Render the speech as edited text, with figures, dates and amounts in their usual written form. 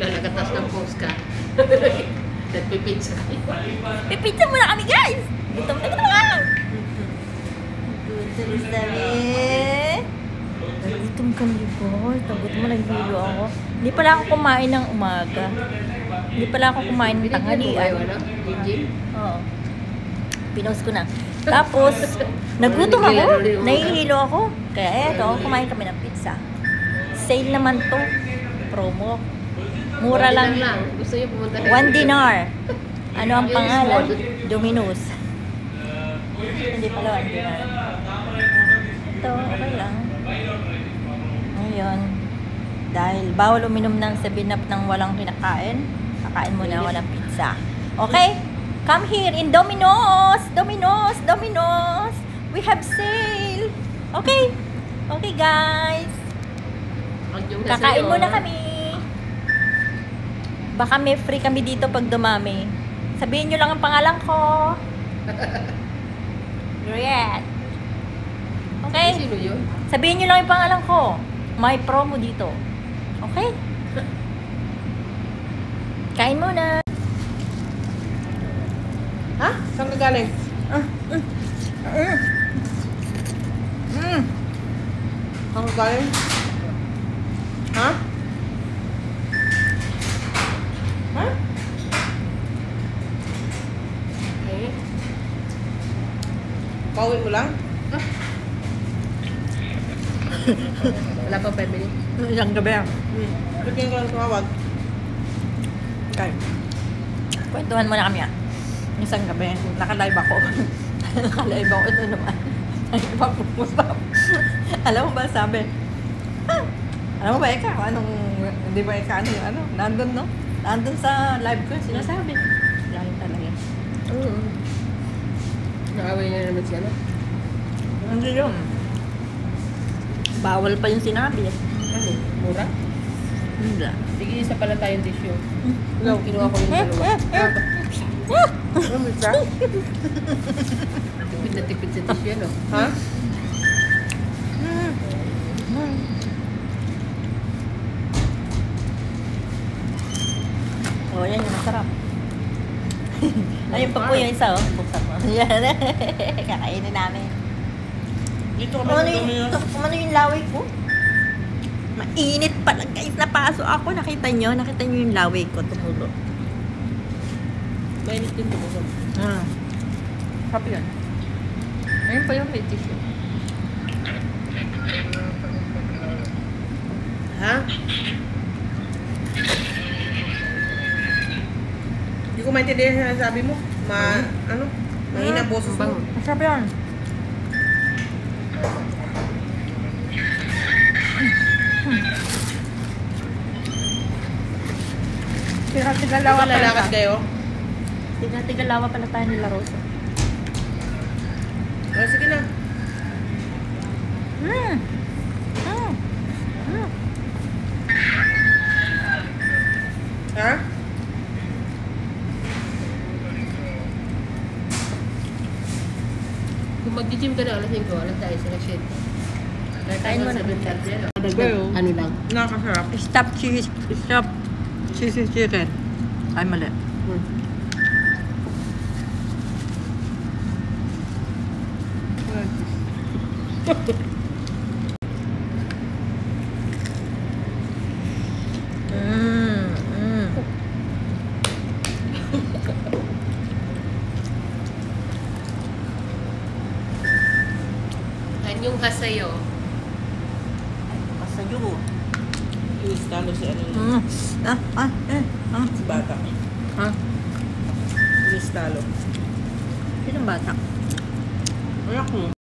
Nakatas ng post ka. Nagpipizza. Pipizza muna kami, guys! Gutom na lang! Gutom kami. Gutom kami, boy. Gutom mo, naghilo ako. Hindi pala ako kumain ng umaga. Hindi pala ako kumain ng tanghalian. Oo. Pinost ko na. Tapos, nagutom ako. Nahihilo ako. Kaya eto, kumain kami ng pizza. Sale naman to. Promo. Mura lang. Gusto niyo pumunta $1 dinar. Ano ang pangalan? Domino's. Hindi pala $1 dinar. Ito, okay lang. Ngayon, dahil bawal uminom ng 7-Up nang walang kinakain, kakain muna ako ng pizza. Okay? Come here in Domino's! Domino's! Domino's! We have sale! Okay? Okay, guys. Kakain muna kami. Baka may free kami dito pag dumami. Sabihin nyo lang ang pangalan ko. Great. Okay? Sino yun? Sabihin nyo lang yung pangalan ko. May promo dito. Okay? Kain muna. Ha? Saan ka galing? Saan ka galing? Ha? Ha? Okay. Pauwi mo lang? Wala pa 5 minutes. Isang gabi. Bigyan ko lang tumawag. Okay. Kwentuhan muna kami Isang gabi. Naka-live ako. Naka-live ako. Ito naman. Alam mo ba sabi? Alam mo ba ikaw? Hindi ba ikaw yung nandun, no? Nandun sa live ko, sinasabi. Lahat talaga. Nakaway niya naman siya, no? Hindi yun. Bawal pa yung sinabi. Ano? Mura? Hindi. Sige, isa pala tayong tissue. Ikaw, kinuha ko yung dalawa. Ano siya? Tipid na tipid sa tissue, no? Ha? Oh, yan yung masarap. Ayun pa po yung isa, buksan mo. Yan. Kakainin namin. Dito kami Kumano yung laway ko? Mainit pala, guys. Napaso ako. Nakita nyo yung laway ko. Tumulo. Mainit din tumulo. Sarap yun. Ayun pa yung may tissue. Ha? Hindi ko maintindihan yung sinasabi mo. Mahina boses mo. Masarap yun. Tiga-tigalawa pala. Lalakad kayo? Tiga-tigalawa pala tayo nila Rosa. Oh, sige na. Ha? Kung mag-gym ka na, alas 5, alas tayo sa shed. Kain mo na. Ano lang? Nakakasarap. Stop cheesy chicken. Ay, mali. Yung hasayo. Kasayo. Yung talo si ano. Si bata. Ha? Yung talo. Sinong bata? Anak mo.